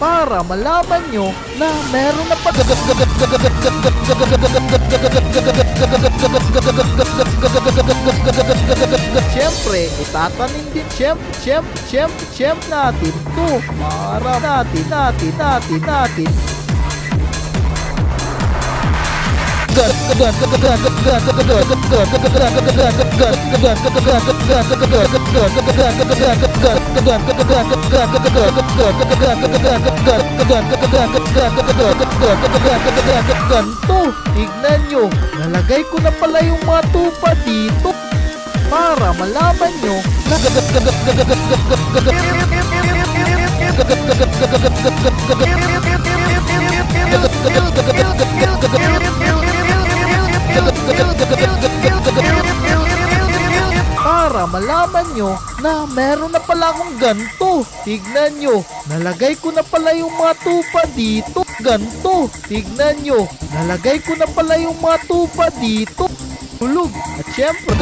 para malaman nyo na meron na Siyempre, itatanim din siyempre natin to para natin ganto. Tignan nyo, nalagay ko na pala yung mga tupa dito para malaman nyo na para malaman nyo na meron na pala akong ganto. Tignan nyo, nalagay ko na pala yung mga tupa dito. Ganto. Tignan nyo, nalagay ko na pala yung mga tupa dito. Tulog. At syempre